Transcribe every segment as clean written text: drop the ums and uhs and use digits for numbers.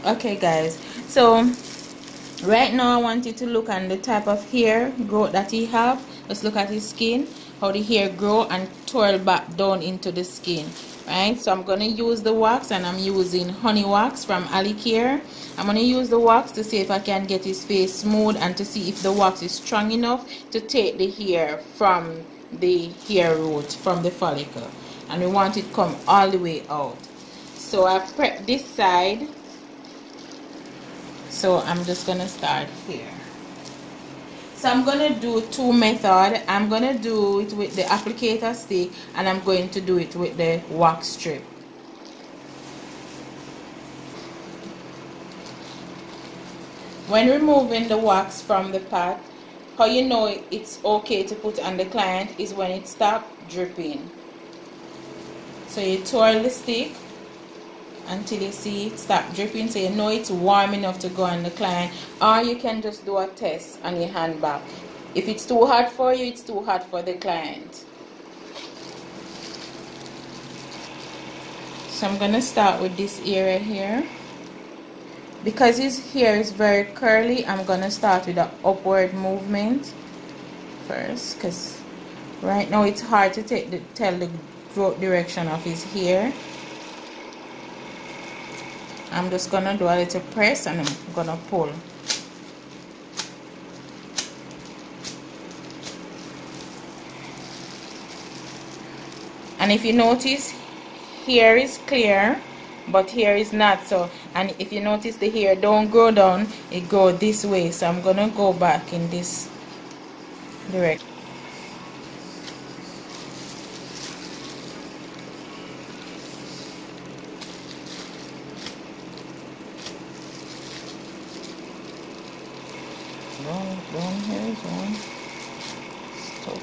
Okay guys, so right now I want you to look on the type of hair growth that he have. Let's look at his skin, how the hair grow and twirl back down into the skin, right? So I'm going to use the wax, and I'm using honey wax from Alicare. I'm going to use the wax to see if I can get his face smooth, and to see if the wax is strong enough to take the hair from the hair root, from the follicle, and we want it come all the way out. So I prep this side. So I'm just gonna start here. So I'm gonna do two methods. I'm gonna do it with the applicator stick, and I'm going to do it with the wax strip. When removing the wax from the pot, how you know it's okay to put on the client is when it stops dripping. So you twirl the stick until you see it stop dripping, so you know it's warm enough to go on the client. Or you can just do a test on your hand back. If it's too hot for you, it's too hot for the client. So I'm gonna start with this area here. Because his hair is very curly, I'm gonna start with the upward movement first, because right now it's hard to tell the growth direction of his hair. I'm just gonna do a little press, and I'm gonna pull. And if you notice, hair is clear, but hair is not. So, and if you notice, the hair don't go down, it go this way. So I'm gonna go back in this direction. Down here is one. Stop.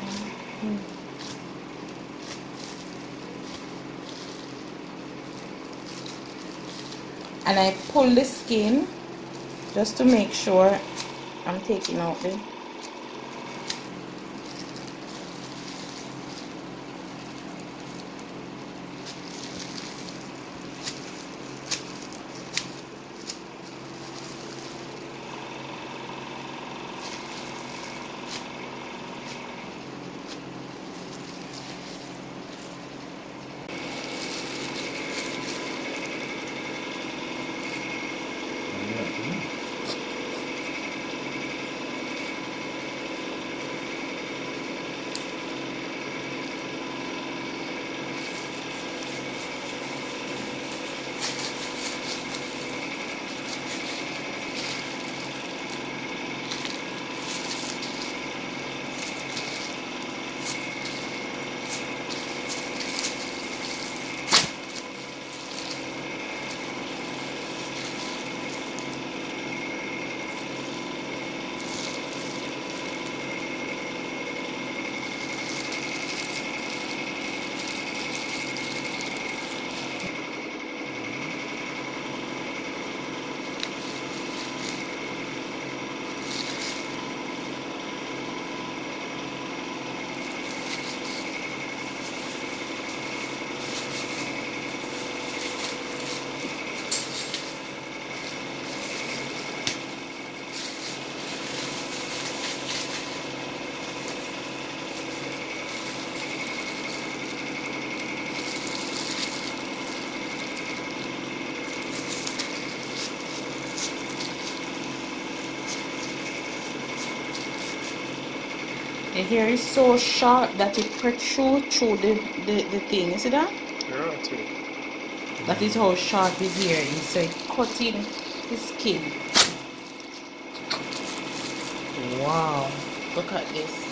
And I pull the skin just to make sure I'm taking out the The hair is so sharp that it protrudes through the thing. You see that? Yeah, too. That is how sharp his hair is. So it cuts in his skin. Wow. Look at this.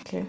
Okay,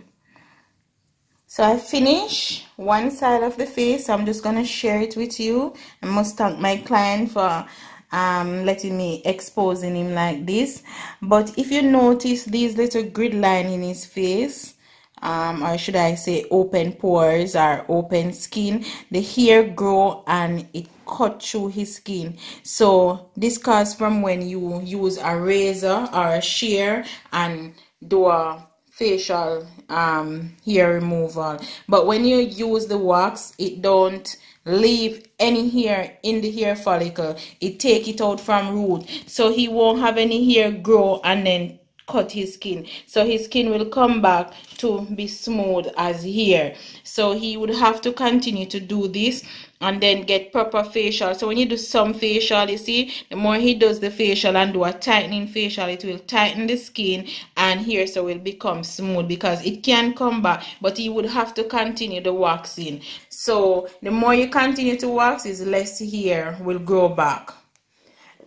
so I finish one side of the face. I'm just gonna share it with you. I must thank my client for letting me exposing him like this. But if you notice these little grid line in his face, or should I say open pores or open skin, the hair grow and it cut through his skin. So this comes from when you use a razor or a shear and do a facial hair removal. But when you use the wax, it don't leave any hair in the hair follicle. It take it out from root, so he won't have any hair grow and then cut his skin. So his skin will come back to be smooth as hair. So he would have to continue to do this and then get proper facial. So when you do some facial, you see, the more he does the facial and do a tightening facial, it will tighten the skin and hair so will become smooth, because it can come back, but he would have to continue the waxing. So the more you continue to wax, is less hair will grow back.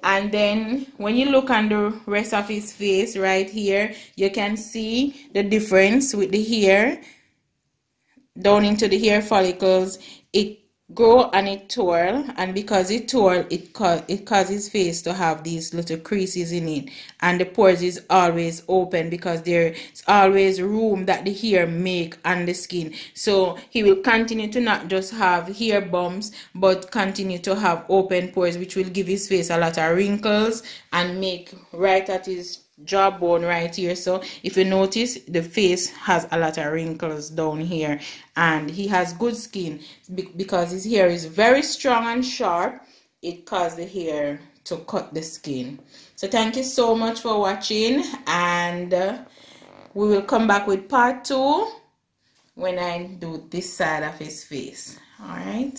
And then when you look on the rest of his face right here, you can see the difference with the hair down into the hair follicles. It grow and it twirl, and because it twirl, it causes his face to have these little creases in it, and the pores is always open because there's always room that the hair make on the skin. So he will continue to not just have hair bumps, but continue to have open pores, which will give his face a lot of wrinkles and make right at his jawbone right here. So if you notice, the face has a lot of wrinkles down here, and he has good skin because his hair is very strong and sharp. It causes the hair to cut the skin. So thank you so much for watching, and we will come back with part 2 when I do this side of his face. All right.